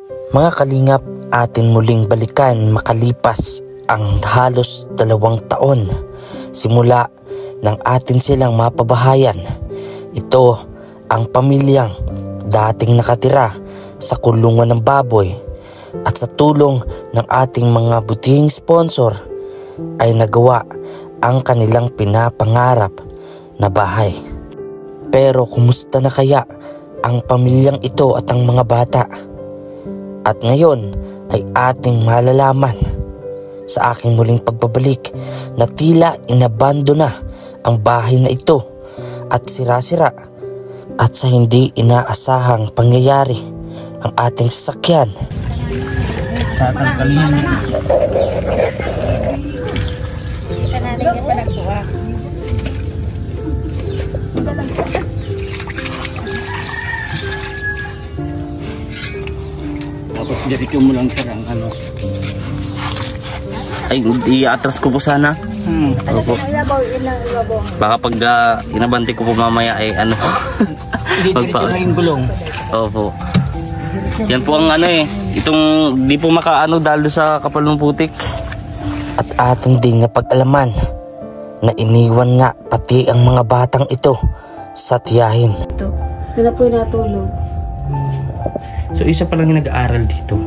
Mga kalingap, atin muling balikan makalipas ang halos 2 taon simula nang atin silang mapabahayan. Ito ang pamilyang dating nakatira sa kulungan ng baboy at sa tulong ng ating mga butihing sponsor ay nagawa ang kanilang pinapangarap na bahay. Pero kumusta na kaya ang pamilyang ito at ang mga bata? At ngayon ay ating malalaman sa aking muling pagbabalik na tila inabando na ang bahay na ito at sira-sira, at sa hindi inaasahang pangyayari ang ating sasakyan. Tapos diretso mo lang sarang ano. Ay, i-atras ko po sana. Opo. Baka pag inabante ko po mamaya ay ano. Diretso na yung gulong. Opo. Yan po ang ano eh. Itong di po makaano dalo sa kapal ng putik. At atin din napag-alaman na iniwan nga pati ang mga batang ito sa tiyahin. Ito, na po natulog. So isa pa lang yung nag-aaral dito?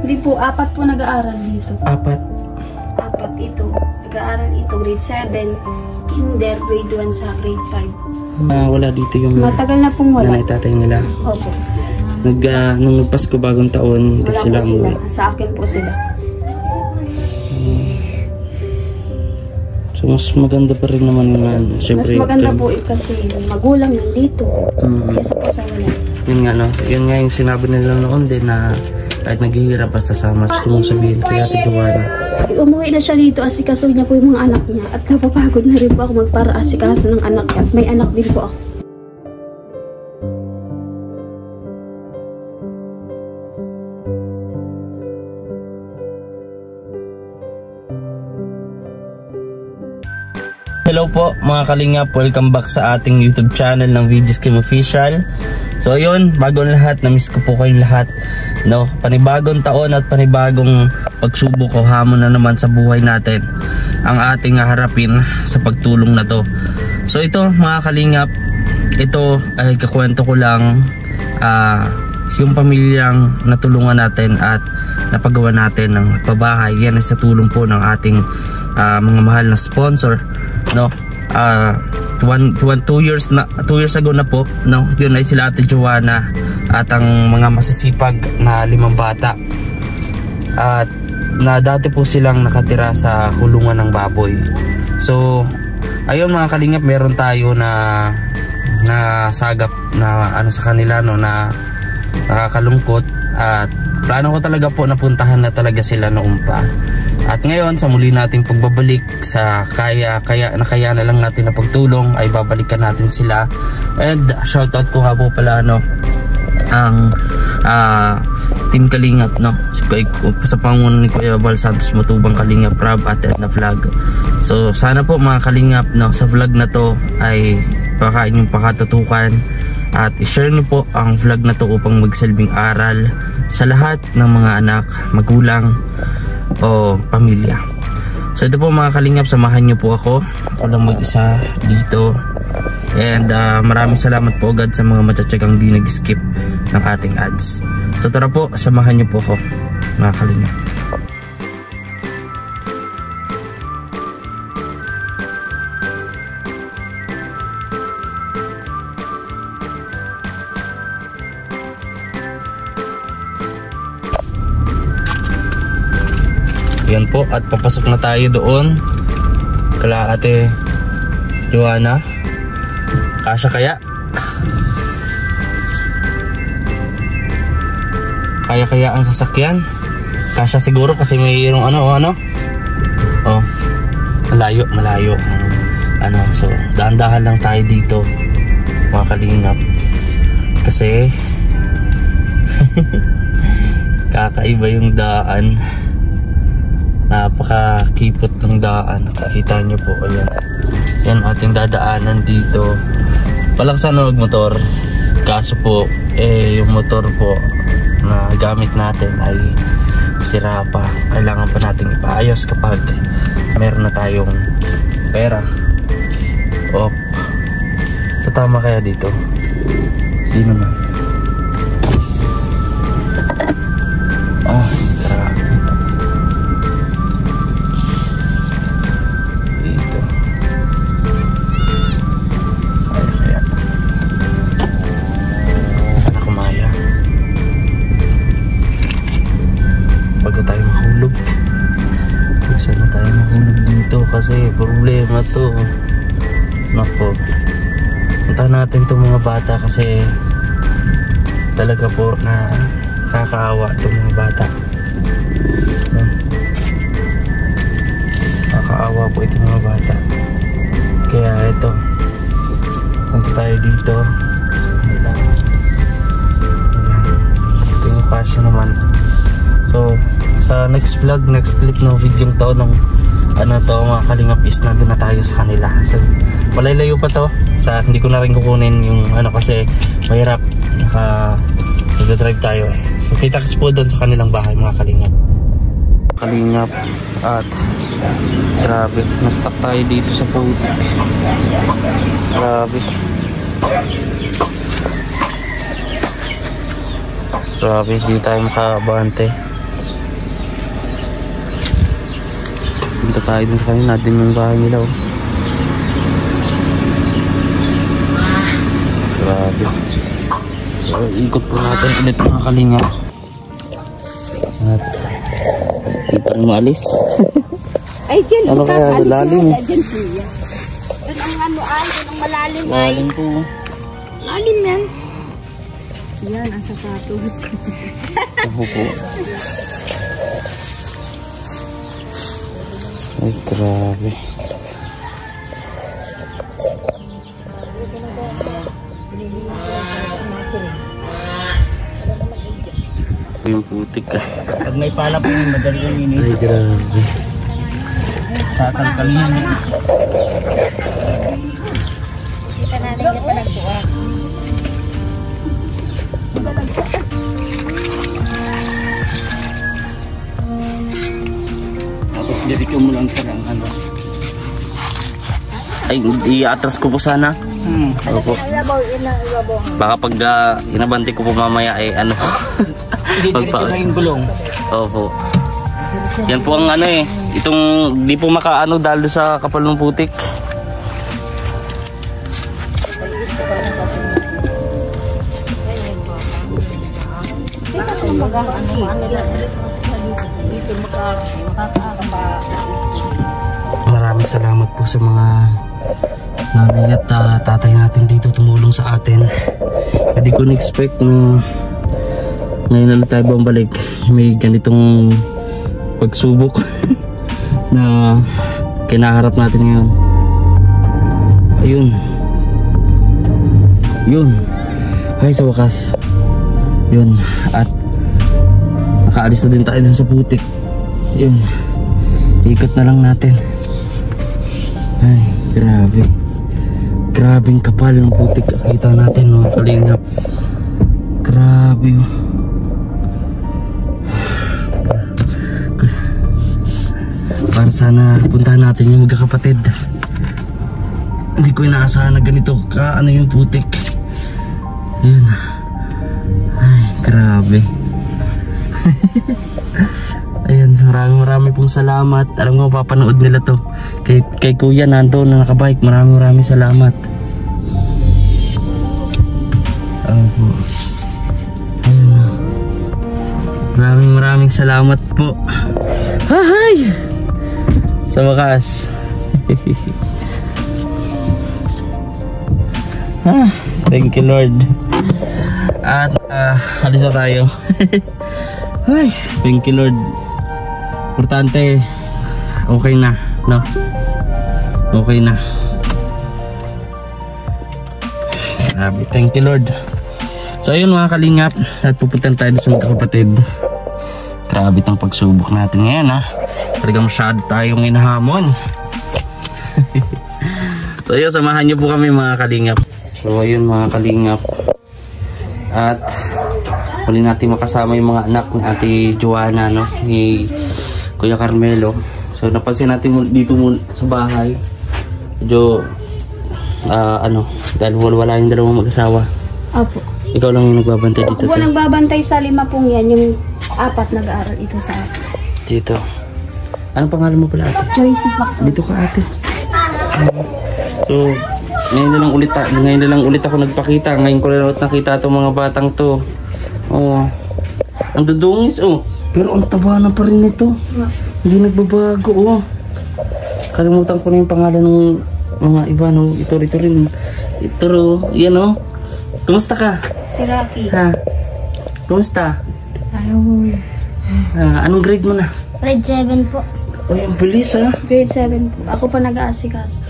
Hindi po, 4 po nag-aaral dito. 4? 4 ito. Nag-aaral ito, grade 7. Kinder, grade 1 sa grade 5. Wala dito yung matagal na pong wala. nanay tatay nila? Opo. Nung nagpasko bagong taon, wala sila po sila. Sa akin po sila. So mas maganda pa rin naman naman. Mas maganda po kasi magulang nandito. Kesa po sa wala. Yun nga no, yun nga yung sinabi nila noon din na kahit naghihirap basta sama. Gusto mong sabihin kaya Ate Joanna. Umuwi na siya dito, asikaso niya po yung mga anak niya. At napapagod na rin po ako magpara asikaso ng anak niya. At may anak din po ako. Hello po mga kalingap, welcome back sa ating YouTube channel ng VG's Kim Official. So ayun, bago ang lahat, na-miss ko po kayong lahat, no? Panibagong taon at panibagong pagsubok o hamon na naman sa buhay natin ang ating harapin sa pagtulong na to. So ito mga kalingap, ito ay kakwento ko lang yung pamilyang natulungan natin at napagawa natin ng pabahay. Yan ay sa tulong po ng ating mga mahal na sponsor, no? 2 years ago na po, no? Yun ay sila Ate Joanna at ang mga masisipag na 5 bata, at na dati po silang nakatira sa kulungan ng baboy. So ayun mga kalingap, meron tayo na sagap na ano sa kanila, no, na nakakalungkot, at plano ko talaga po napuntahan na talaga sila noon pa. At ngayon sa muli nating pagbabalik sa kaya na lang natin na pagtulong, ay babalikan natin sila. And shoutout ko nga po pala, no, ang Team Kalingap, no, sa pangunan ni Kuya Val Santos Matubang, Kalingap Rab at Edna Vlog. So sana po mga kalingap, no, sa vlog na to ay pakain yung pakatutukan at i-share nyo po ang vlog na to upang magsilbing aral sa lahat ng mga anak, magulang o pamilya. So ito po mga kalingap, samahan nyo po ako lang mag-isa dito. And maraming salamat po agad sa mga matsatsagang di nag-skip ng ating ads. So tara po, samahan nyo po ako mga kalingap. Yan po, at papasok na tayo doon kala Ate Joanna. Kasya kaya? Kaya ang sasakyan? Kasya siguro kasi mayroong ano. Oh, malayo. So dahan-dahan lang tayo dito mga kalingap. Kasi kakaiba yung daan. Napakakipot ng daan. Nakikita nyo po, ayan. Yan ating dadaanan dito. Palaksan na magmotor. Kaso po, yung motor po na gamit natin ay sira pa. Kailangan pa natin ipaayos kapag meron na tayong pera. Tatama kaya dito? Hindi naman. Grabe. Dito. Kaya. Nakumaya. Bago tayo mahulog. Saan na tayo mahulog dito kasi problema to. Nako. Puntahan natin itong mga bata kasi talaga po na nakakaawa itong mga bata. Nakakaawa po itong mga bata. Kaya ito, punta tayo dito sa kanila. Kasi ito yung kasya naman. So sa next vlog, next clip ng video to ng mga kalingap is nandun na tayo sa kanila. So malalayo pa to. Hindi ko na rin kukunin yung kasi mahirap naka-drive tayo eh. So kita kasi po doon sa kanilang bahay mga kalingap. At grabe, na-stuck tayo dito sa putik. Grabe, hindi tayo makabante. Punta tayo dun sa kanila, din yung bahay nila Grabe. So ikot po natin ulit mga kalingap. At di pa rin maalis. Ay, dyan. Ano kaya? Lalim. Dyan po yan. Yan ang malalim ay. Lalim po. Lalim yan. Yan, ang sapatos. Ako po. Ay, grabe. Yung putik Pag may pala po yung madali yung ini. Ay, grabe. Tatalkalihan niya. Kita natin yung panagbuwag. Tapos dirito mo lang sa Ay, i-atras ko po sana. Opo. Baka pag inabante ko po mamaya Hindi dirito na yung gulong. Opo. Yan po ang itong di po dalo sa kapal ng putik. Maraming salamat po sa mga nanay at tatay natin dito tumulong sa atin. Hindi ko na-expect na ngayon na tayo bumalik may ganitong pagsubok na kinaharap natin ngayon. Yun ay sa wakas yun, at nakaalis na din tayo dun sa putik. Yun, ikot na lang natin. Ay, grabing kapal ng putik kita natin mga kalingap. Grabe. Para sana puntahan natin yung magkakapatid. Hindi ko inaasahan na ganito yung putik. Yun. Ay, grabe. Ayan, marami pong salamat. Alam ko papanood nila to. Kay kuya nandoon na nakabike. Maraming salamat. Ayun. Maraming salamat po. Hi! Sa wakas. Thank you Lord. At alis na tayo. Ay, thank you Lord. Importante okay na, no? Okay na. Grabe, thank you Lord. So ayun mga kalingap, at pupuntan tayo sa magkakapatid. Grabe tong pagsubok natin ngayon Talagang masyado tayong inahamon. So ayun, samahan nyo po kami mga kalingap. So ayun mga kalingap. At huli natin makasama yung mga anak ni Ate Joanna, no? Ni Kuya Carmelo. So napansin natin dito sa bahay. Medyo dahil wala yung dalawang mag-asawa. Opo. Ikaw lang yung nagbabantay dito. Ako po nagbabantay sa 5 pong yan. Yung 4 nag-aaral ito sa akin. Dito. Anong pangalan mo pala, Ate? Joyce Factor. Dito ka, Ate. So, ngayon na lang ulit ako nagpakita. Ngayon ko lang ulit nakita itong mga batang to. Oh. Ang dudungis, oh. Pero ang taba na pa rin ito. Hindi nagbabago, oh. Kalimutan ko na yung pangalan ng mga iba, no. Ito rin. Ito, yan, oh. Kumusta ka? Si Rocky. Ha? Kumusta? Anong grade mo na? Grade 7 po. Uy, ang bilis, ha? Grade 7 po. Ako pa nag-aasikas.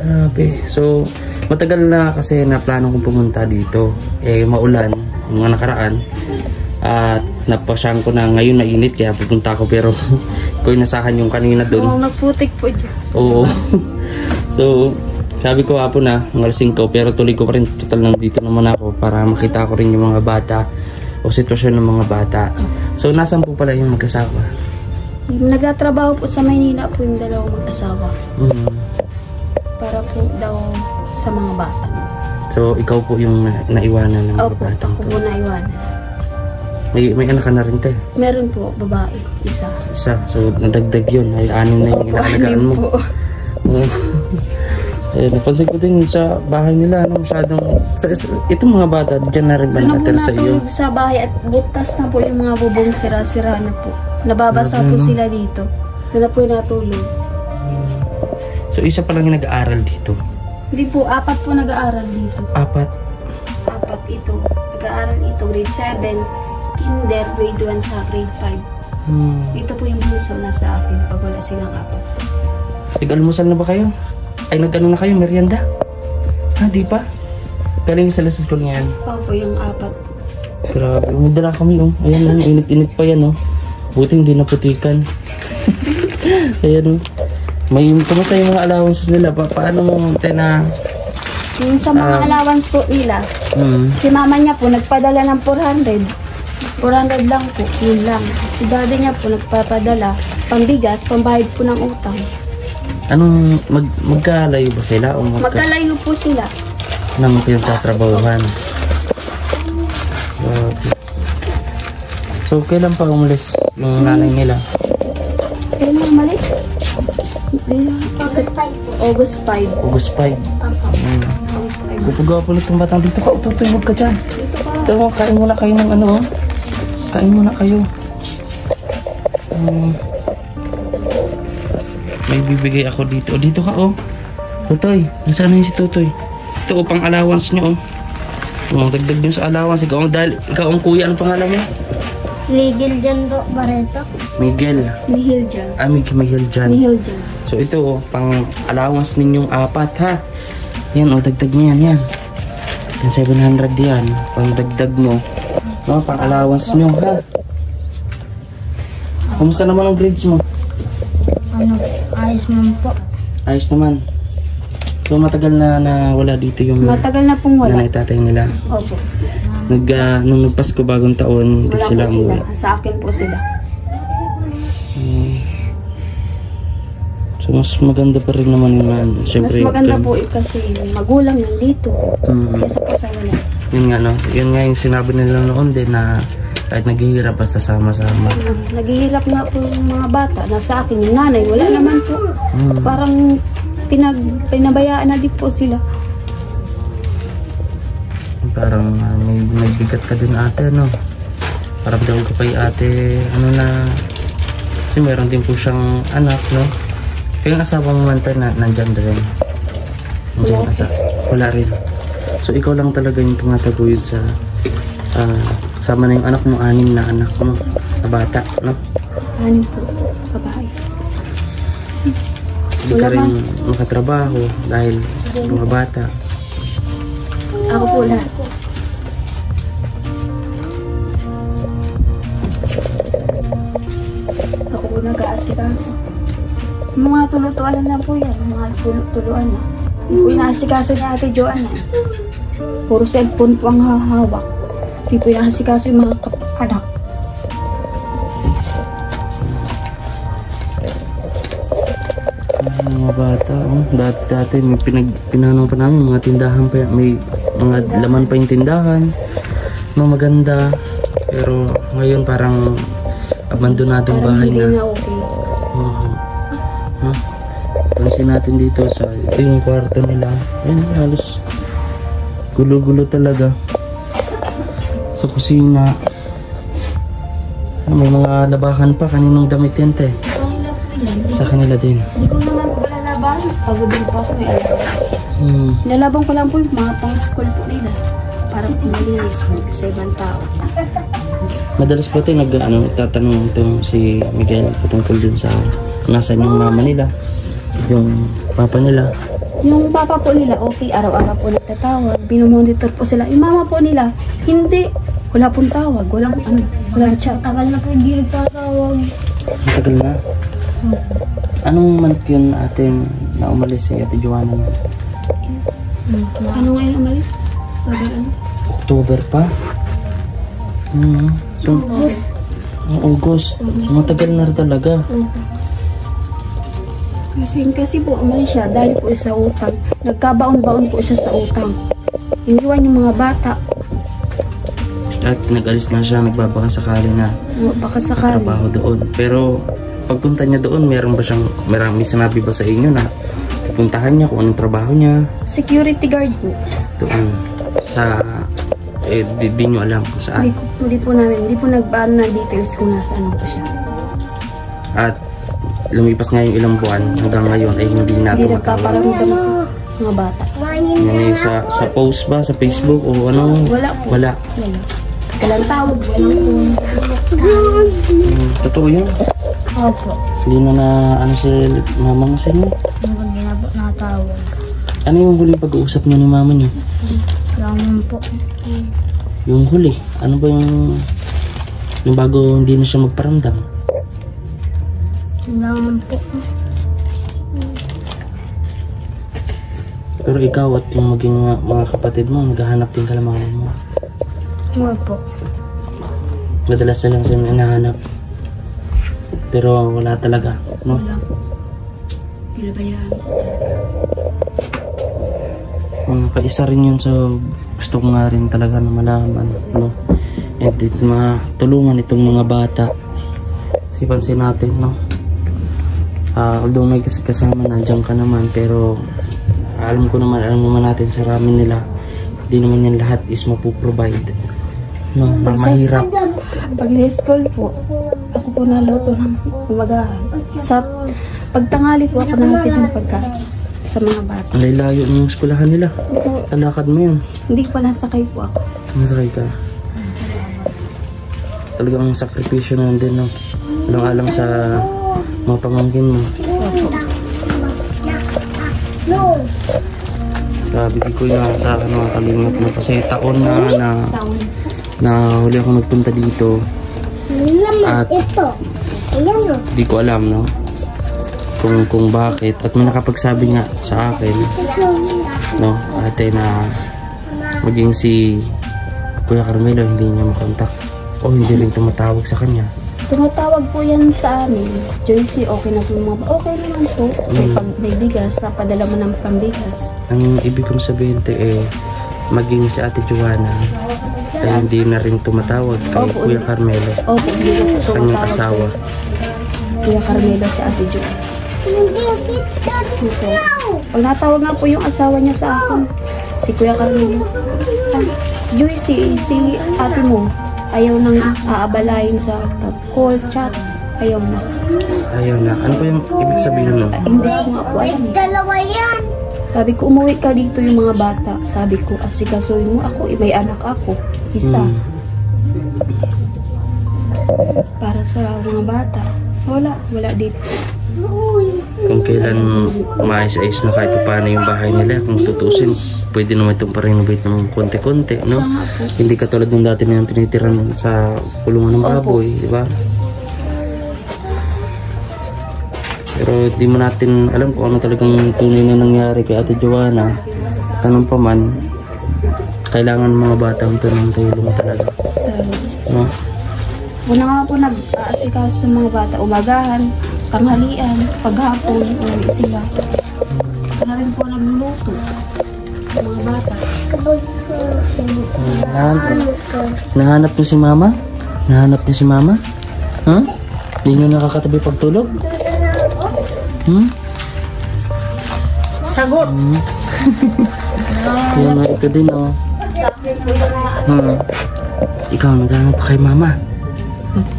Grabe. So, matagal na kasi na plano kong pumunta dito. Maulan, yung mga nakaraan. At napasyahan ko na ngayon na init kaya pupunta ako, pero ko inasahan yung kanina doon. Oo, nagputik po dyan. Oo. So, sabi ko hapo na, ng alas 5, pero tuloy ko pa rin. Total nandito naman ako para makita ko rin yung mga bata o sitwasyon ng mga bata. So, nasan po pala yung mag-asawa? Nagtatrabaho po sa Maynila po yung dalawang mag-asawa. Para po daw sa mga bata. So, ikaw po yung naiwanan ng mga bata. Ako po naiwanan. May anak ka na rin, te? Meron po, babae, isa. So, nadagdag yun. Ay, 6 na yung inaalagaan mo. Po. Napansin ko din sa bahay nila, masyadong... Itong mga bata, dyan na rin ba nakatira sa iyo? Natulog sa bahay at butas na po yung mga bubong, sira-sira na po. Nababasa po sila dito. Doon na po yung natulog. So, isa pa lang yung nag-aaral dito? Hindi po, 4 po nag-aaral dito. 4? 4 ito. Nag-aaral ito, grade 7. Kinder, grade 1 sa grade 5. Ito po yung bunso na sa akin pag wala silang 4. Tig-almusal na ba kayo? Ay, nag-ano na kayo? Merienda? Di pa? Galing sa school ngayon. Opo, yung 4. Grabe, umudala kami, oh. Ayan, init-init pa yan, oh. Buti hindi naputikan. Ayan, oh. Kumusta yung mga allowances nila? Paano mo na... Yung sa mga allowance po nila, si mama niya po nagpadala ng 400. 400 lang po, yun lang. Si daddy niya po nagpapadala, pambigas, pambayad po ng utang. Anong, magkalayo ba sila? O Magkalayo po sila. Nang pinagtatrabahuhan. So, kailan pa umalis yung nanay nila? Kailan mo umalis? August 5. August 5. August 5. Gupagawa po itong batang dito ka. Utoy, huwag ka dyan. Dito pa. Ito, kain muna kayo ng ano. Kain muna kayo. May bibigay ako dito. Dito ka, oh. Tutoy, nasaan na yun si Tutoy? Ito, pang allowance nyo, oh. Dagdag nyo sa allowance. Ikaw ang kuya. Anong pangalan mo? Miguel Jan do, Barreto. Miguel. Nihil Jan. Miguel Jan. Nihil Jan. So ito, oh, pang allowance ninyong 4, ha. Yan, oh, dagdag mo yan, yan. Yan, 700 yan. Pang dagdag mo. No, pang allowance nyo, ha. Kumusta naman ang grades mo? Ayos naman po. Ayos naman. So matagal na wala dito yung Matagal na pong wala. nanay tatay nila. Opo. Nung nagpasko bagong taon, hindi Wala sila po sila. umuwi. Sa akin po sila. So mas maganda pa rin naman yun. Siyempre, Mas maganda po kasi magulang nandito. Kesa po sa wala. Yun nga, no? Yun nga yung sinabi nila noon din na kahit naghihirap basta sama-sama. Naghihirap nga po yung mga bata. Nasa akin yung nanay, wala naman po. Parang pinabayaan na din po sila. Parang may nagbigat ka din ate, no? Parang daw ko kay ate, ano na... Kasi meron din po siyang anak, no? Yung asawa mo man tayo na nandyan din. Nandyan ata. Wala rin. So ikaw lang talaga yung tumataguyod sa... sama na yung anak mo, 6 na anak mo, na bata, no? 6 po, babae. Hindi ka rin makatrabaho dahil mga bata. Ako po lahat. Ako po nag-aasikaso. Mga tulutuan na po yan. Mga tuluan na. Yung po inaasikaso ni Ate Joanna. Puro cellphone po ang hahawak. Hindi po inaasikaso yung mga anak. Mga bata, dati may pinanong pa namin, mga tindahan pa yan. May mga laman pa yung tindahan. No, maganda. Pero ngayon parang abandonadong bahay Hindi na. na okay. No? Pansin natin dito ito yung kwarto nila. Ayan, halos gulo-gulo talaga. Sa kusina. May mga labahan pa, kaninong damit yan, te? Sa kanila po yan. Sa kanila din. Hindi ko naman po lalaban. Pagod din po ako eh. Nalabang ko lang po yung mga pang-school po nila. Para po malinis sa ibang tao. Madalas po tayo tatanong itong si Miguel patungkol dun sa nasan yung mama nila, yung papa nila. Yung papa po nila, okay, araw-araw po nagtatawag. Binomonitor po sila. Yung mama po nila, hindi. Wala pong tawag. Walang chat. Tagal na po hindi nagtatawag. Matagal na. Anong month yun atin na umalis si Ate Joanna na? Ano ngayon umalis? October pa? So, August. Matagal na rin talaga. Kasi po umalis siya dahil po sa utang. Nagkabaon-baon po siya sa utang. Iniwan yung mga bata. At nag-alis na siya, nagbabakasakali na Baka sakali. trabaho doon. Pero pagpunta niya doon, may sinabi ba sa inyo na pupuntahan niya kung anong trabaho niya? Security guard po. Doon sa di nyo alam kung saan. Hindi po nagbaan na details kung nasaan po siya. At lumipas nga yung ilang buwan hanggang ngayon ay hindi na Hindi tumatawag. nagpaparamdam sa mga bata. Yan sa post ba sa Facebook o ano? Wala po. Wala. Walang tawag, walang Totoo yun. Opo. Hindi na si mama mo sa inyo. Hindi natawag. Ano yung huling pag-uusap niyo ni mama niyo? Lang po. Yung huli. Ano ba yung bago hindi na siya magparamdam? Lang po. Pero ikaw at yung maging mga kapatid mo, naghahanap din ka lang mama mo. Wala po. Madalas na lang sila hinahanap. Pero wala talaga, no? Wala po. Hindi ba yan? Kaisa rin yun sa gusto ko nga rin talaga na malaman, no? And matulungan itong mga bata. Kasi pansin natin, no? Although may kasama nandiyan ka naman, pero alam naman natin sa ramen nila, hindi naman yan lahat is mapuprovide, no? Na mahirap. Pag school po, ako po naluto ng umagahan. Sa pagtangali po ako nahatid ng pagkain sa mga bata. Ang layo ng eskwelahan nila. Talakad mo yun. Hindi pa nasakay po ako. Masakay ka. Talagang sakripisyo na din, no? Alang-alang sa mga pamangkin mo. Grabe ko yung sa akin mga kalimot mo. Kasi taon na huli ako nagpunta dito. At di ko alam, no? Kung bakit. At may nakapagsabi nga sa akin, no, ate, na maging si Kuya Carmelo hindi niya makontak o hindi rin tumatawag sa kanya. Tumatawag po yan sa amin. Joyce, okay na po mga okay naman po. Pag may bigas, napadala mo ng pambigas. Ang ibig kong sabihin, maging si Ate Joanna sa hindi na rin tumatawag kay Kuya Carmelo. Opo, hindi ko po Sa kanyang tumatawag asawa. Kuya Carmelo si Ate Joanna. Okay. Pag natawag nga po yung asawa niya sa akin, si Kuya Carmelo, Joyce, si ate mo, ayaw nang aabalayin sa call, chat. Ayaw na. Ayaw na. Ano ba yung ibig sabihin nun? Hindi ko nga po alam. Dalawa yan. Sabi ko, umuwi ka dito yung mga bata. Sabi ko, asikasuhin mo ako. May anak ako. Isa. Para sa mga bata. Wala dito. Kung kailan maayos-ayos na kahit paano yung bahay nila, kung tutusin, pwede naman itong pa-renovate ng konti-konti, no? Hindi katulad nung dati na yung tinitiran sa kulungan ng baboy, di ba? Pero di mo natin alam kung ano talagang tunay na nangyari kay Ate Joanna. Tanong pa man, kailangan mga bata ang tulong talaga, no? Una nga po nag-aasikaso sa mga bata. Umagahan, tanghalian, paghapon, uwi sila. Saka rin po nagluluto sa mga bata. Nahanap niyo si mama? Nahanap niyo si mama? Ha? Hindi niyo nakakatabi pagtulog? Sagot! Kaya nga ito din, oh. Ikaw, naghahanap pa kay mama?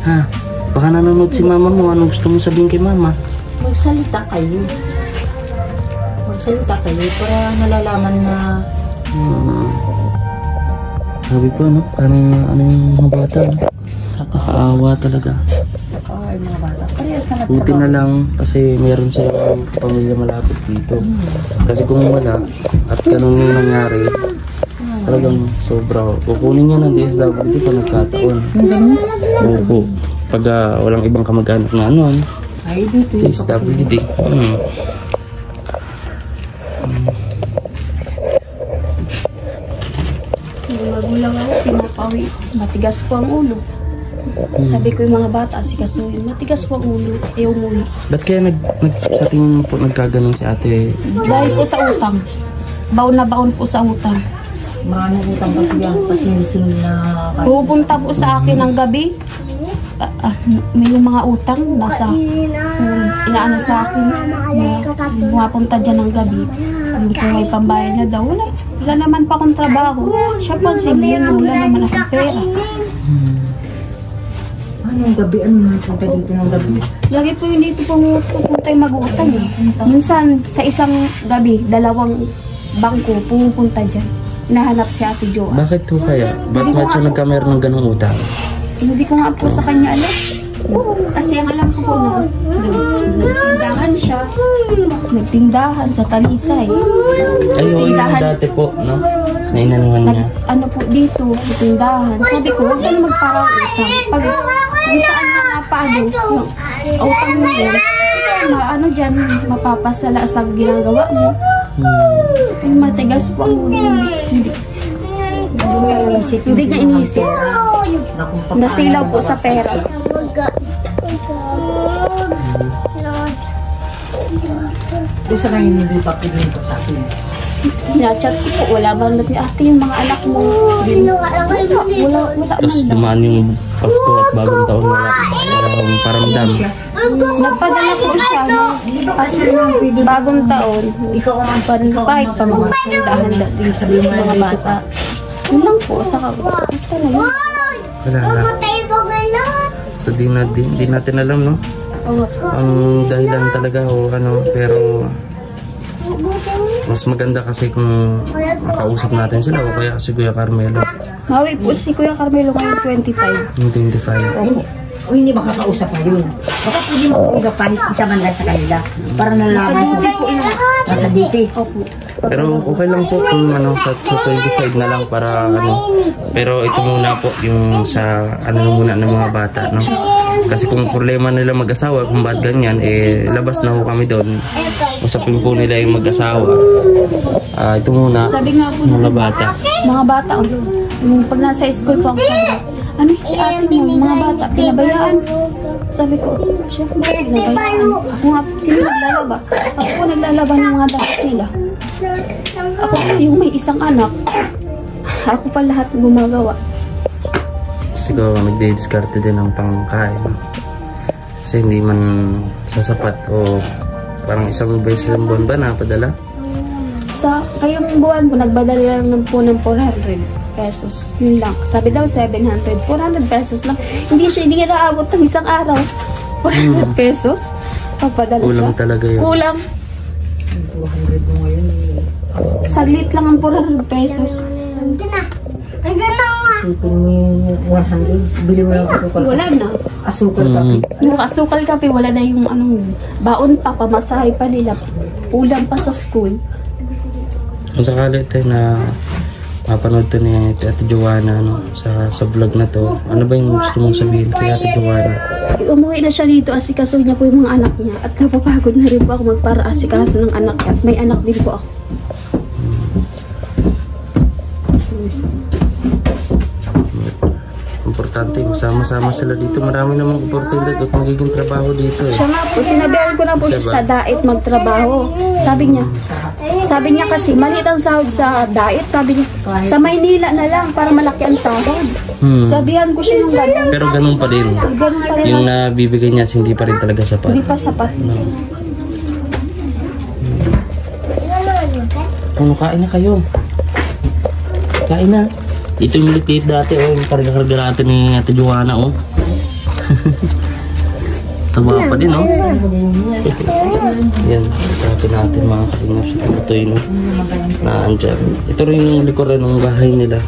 Ha? Baka nanonood si mama mo. Anong gusto mo sabihin kay mama? Magsalita kayo. Magsalita kayo para nalalaman na Sabi ko, no? Parang ano yung mga bata, no? Nakakaawa talaga. ay mga bata. Parehas na Buti na lang kasi meron silang pamilya malapit dito. Kasi kung wala at ganun yung nangyari, talagang sobra. Kukunin niya ng DSWD pa nagkataon. Opo. Pag walang ibang kamag-anak na nun, ay dito yung DSWD. Yung magulang ako, pinapawi. Matigas po ang ulo. Sabi ko yung mga bata, sikasuhin. Matigas po ang ulo. Ayaw umuwi. Ba't kaya sa tingin mo po nagkaganon si ate? Dahil po sa utang. Baon na baon po sa utang. maraming utang kasi yan. Pasinising na Pupunta po sa akin ng gabi. May yung mga utang nasa inaano sa akin na pumapunta dyan ng gabi. Hindi ko may pambayad na daw. Wala naman pa akong trabaho. Siya pa sige yun. Wala naman akong pera. Anong gabi? Ano naman punta dito ng gabi? Lagi po yun dito pupunta yung mag-uutang. Minsan sa isang gabi, 2 bangko pumupunta dyan. Hinahanap si Ate Jo. Bakit to kaya? Ba't nga siya nagkameron ng ganong utang? Hindi ko nga po sa kanya alam. Kasi ang alam ko po na nagtindahan siya. Nagtindahan sa Talisay. Ay, oo, yung dati po, no? Na inanuhan niya. Ano po dito, tindahan. Sabi ko, huwag ka na magparang utang. Pag kung saan na napaano, yung utang mo yun, ano dyan, mapapasala sa ginagawa mo. Yung matigas po ang ulo. Hindi niya iniisip. Nasilaw po sa pera. Doon sa kanya hindi pa pinito sa akin. Sinachat ko po, wala ba na ate yung mga anak mo. Wala Tapos man lang. dumaan yung Pasko at bagong taon na paramdam. Nagpadala po siya no? Kasi bagong taon. Ikaw ang Kahit pa mga handa-handa din sa mga bata. Yun lang po, saka gusto na yun. Wala na. So di natin alam, no? Ang dahilan talaga o ano, pero mas maganda kasi kung makausap natin sila o kaya si Kuya Carmelo. Mawi po si Kuya Carmelo ngayon 25. Yung 25. Opo. o hindi makakausap pa yun. Baka pwede makausap kahit isa man lang sa kanila. Para nalaman ko. Nasa dito. Opo. Pero okay lang po kung ano sa 25 na lang para ano. Pero ito muna po yung sa ano muna ng mga bata, no? Kasi kung problema nila mag-asawa, kung ba't ganyan, eh labas na ho kami doon. Usapin po nila yung mag-asawa. Ito muna, Sabi nga po mga bata. mga bata, yung pag nasa school po ako sabi ko, ano si ate mo, mga bata, pinabayaan. Sabi ko, siya po, pinabayaan. Ako nga, sino naglalaba? Ako po naglalaba ng mga dapat nila. Ako yung may isang anak. Ako pa lahat gumagawa. Siguro nagdi-discarte din ng pangkain. Kasi hindi man sasapat o parang isang beses ang buwan ba napadala? Sa kayong buwan po, nagbadala lang po ng 400 pesos. Yun lang. Sabi daw 700. 400 pesos lang. Hindi naabot ng isang araw. 400 pesos. Papadala Kulang siya. talaga yun. Kulang. 200 mo ngayon. Saglit lang ang 400 pesos. Super mo yung 100. Bili mo lang asukal. Wala na. Asukal ka. Yung asukal kape, wala na yung anong baon pa, pamasahe pa nila. Ulam pa sa school. Kung sakali ito na mapanood to ni Ate Joanna no, sa vlog na to, ano ba yung gusto mong sabihin kay Ate Joanna? Umuwi na siya dito, asikaso niya po yung mga anak niya. At napapagod na rin po ako magpara-asikaso ng anak niya. At may anak din po ako. Importante yung Sama-sama sila dito. Marami namang oportunidad at magiging trabaho dito eh. Siya nga po, sinabihan ko na po siya sa dait magtrabaho. Sabi niya kasi maliit ang sahod sa dait. Sabi niya, sa Maynila na lang para malaki ang sahod. Sabihan ko siya yung gano'n. Pero ganun pa din. Ganun pa rin. Yung nabibigay niya hindi pa rin talaga sapat. Hindi pa sapat. Ano, kain na kayo. Kain na. Ito yung liit dati, oh. Yung karga-karga natin ni Ate Joanna, oh. Taba pa din, oh. Yan, sabi natin mga kalingap sa tutoy, no. Na andyan. Ito rin yung likuran ng bahay nila.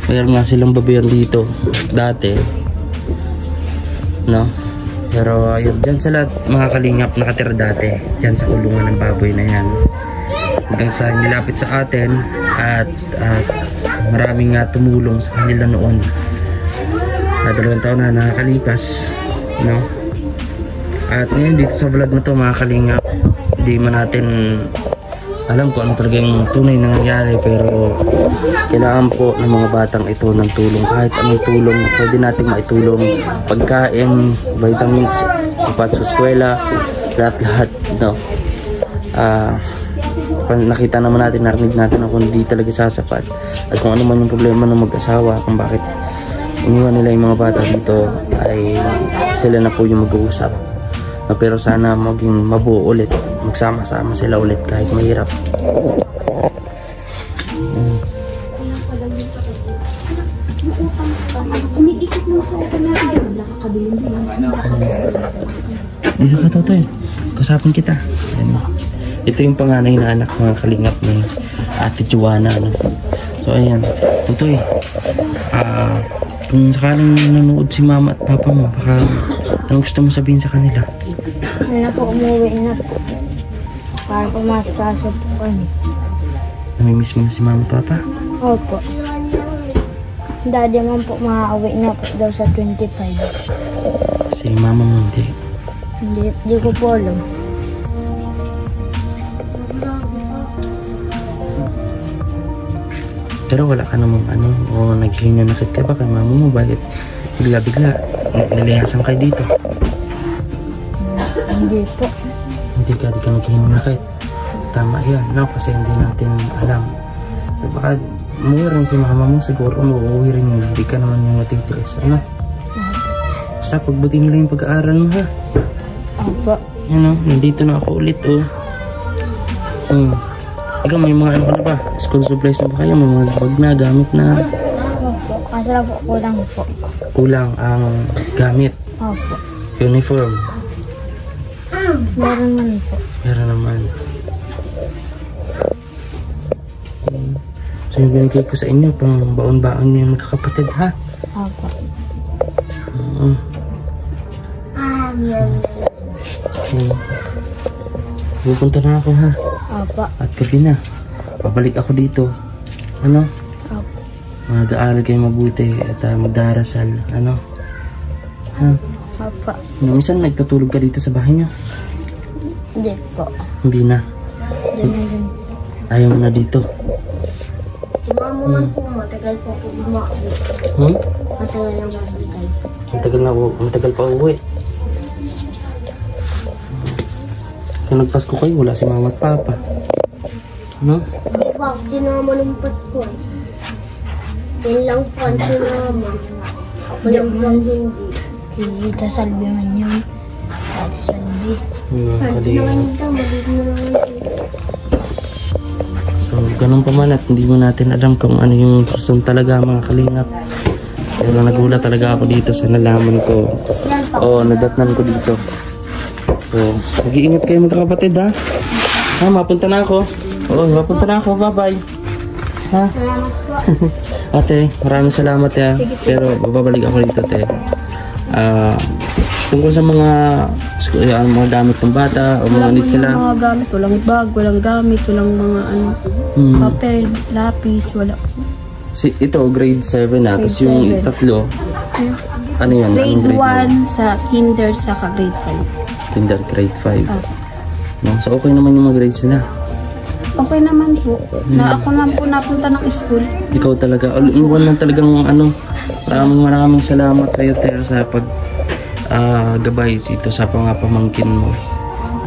Mayroon nga silang babayan dito. Dati. No. Pero, ayun, dyan sa lahat mga kalingap nakatira dati. Dyan sa kulungan ng baboy na yan. Hanggang sa nilapit sa atin at maraming tumulong sa kanila noon. 2 taon na nakakalipas, no? At ngayon dito sa vlog na to mga kalingap, hindi man natin alam kung ano talaga yung tunay na nangyari, pero kailangan po ng mga batang ito ng tulong. Kahit anong tulong pwede natin maitulong, pagkain, vitamins, papas sa eskwela, lahat-lahat, no? Nakita naman natin, narinig natin kung hindi talaga sasapat at kung ano man yung problema ng mag-asawa, kung bakit iniwan nila yung mga bata dito, ay sila na po yung mag-uusap. Pero sana maging mabuo ulit, magsama-sama sila ulit kahit mahirap. Umiikot mo sa kanila. Nakakabilin din. Di sa katotoy, kasapin kita. Ito yung panganay na anak mga kalingap ni Ate Joanna, no? So ayan, tutoy, kung sakaling nanonood si mama at papa mo, baka ano gusto mo sabihin sa kanila? Ano po, umuwi na po. Para pumasok po kami. Namimiss mo na si mama at papa? Opo. Daddy man po makauwi na po daw sa 25. Si mama mo hindi? Hindi ko po alam. Pero wala ka namang ano, o naghinanakit ka ba kay mama mo? Bakit bigla-bigla nalayasan kayo dito? Hindi po. Hindi ka naghinanakit. Tama yan, no? Kasi hindi natin alam. So, baka umuwi rin si mama mo, siguro uuwi rin yun. Hindi ka naman yung matitiis, ano? Basta pagbuti mo lang yung pag-aaral mo, ha? Opo. Ano, nandito na ako ulit, oh. Ikaw, may mga ano ka na ba? School supplies na ba kayo? May mga bag na, gamit na? Opo. Kaso lang po, kulang po. Kulang ang gamit. Opo. Uniform. Meron man po. Meron naman. So yung binigay ko sa inyo, pang baon-baon niyo yung magkakapatid, ha? Opo. Pupunta na ako, ha? Opo. At gabi na. Babalik ako dito. Ano? Opo. Mag-aaral kayo mabuti at magdarasal. Ano? Ha? Opo. Minsan nagtutulog ka dito sa bahay niyo? Hindi po. Hindi na. Hindi na din. Ayaw mo na dito. Si mama man po, matagal po po umauwi. Matagal na matagal. Matagal pa uwi. Kung nagpasko kayo, wala si mama at papa. Ano? Bakit sinama ng pat ko eh? Yan lang po ang sinama. Ako lang po ang hindi. Si Tita Salvi man yun. Tita Salvi. So, ganun pa man at hindi mo natin alam kung ano yung person talaga mga kalingap. Pero nagulat talaga ako dito sa nalaman ko. Nadatnan ko dito. So, mag-iingat kayo magkakapatid, ha? Ha, mapunta na ako. Mapunta na ako. Bye-bye. Ha? Salamat po. Ate, maraming salamat, ya. Pero babalik ako dito, te. Tungkol sa mga gamit ng bata o mga needs sila. Mga gamit, walang bag, walang gamit, walang mga papel, lapis, wala. Ito, grade 7 na. Tapos yung tatlo, ano yun? Grade 1 sa kinder, saka grade 5. Kinder, grade 5. No? So, okay naman yung mga grades nila. Okay naman po. Na ako lang po napunta ng school. Ikaw talaga, all-in-one lang talagang ano, Maraming salamat sa iyo, Ter, sa pag gabay dito sa mga pamangkin mo.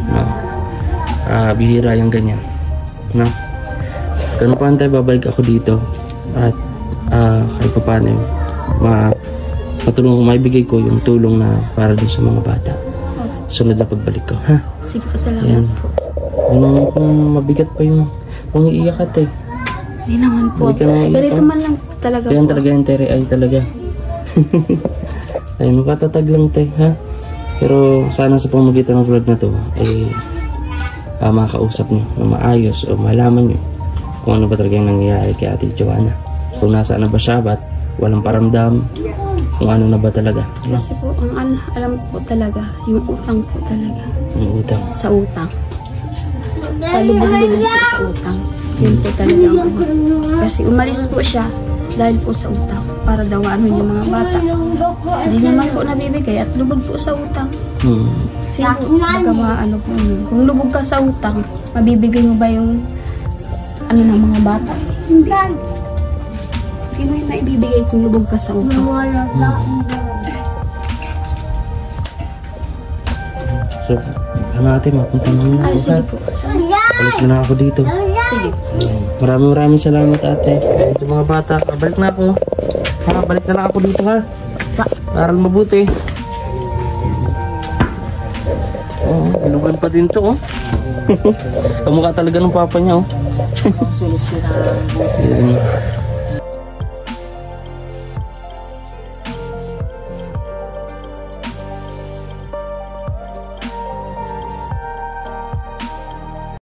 No? Bihira yung ganyan. No? Ganun pa tayo, babalik ako dito. At kahit pa paano matulong ko, maibigay ko yung tulong na para dun sa mga bata. Sunod na pagbalik ko, ha? Sige po, salamat Ayan. po. Ano kung mabigat pa yung iiyak ka, Te. Hindi naman po. Hindi ka na iiyak. Ganito man lang talaga Yan po. talaga yung Tere, ay talaga. Ayun, makatatag lang, Te, ha? Pero sana sa pamagitan ng vlog na to ay makakausap nyo na maayos o malaman nyo kung ano ba talaga yung nangyayari kay Ate Joanna. Kung nasaan na ba siya, ba't walang paramdam, kung ano na ba talaga. No? Kasi po, ang alam po talaga, yung utang po talaga. Yung utang. Sa utang. Palubog-lubog po sa utang. Yun po talaga ang ano. Kasi umalis po siya dahil po sa utang. Para daw ano yung mga bata. Hindi naman po nabibigay at lubog po sa utang. Sino po, baga ano po yun. Kung lubog ka sa utang, mabibigay mo ba yung ano ng mga bata? Hindi. Hindi mo yung maibibigay kung lubog ka sa utang. So, ano ate, mapunta na muna Ay, ako, ha? sige po. Sige. Balik na lang ako dito. Sige. Maraming salamat, ate. Sa mga bata, balik na ako. Ha, balik na lang ako dito, ha? Aral mabuti. Inugan pa din to, oh. Kamukha talaga ng papa niya, oh. Sulit-sulit. Ayan.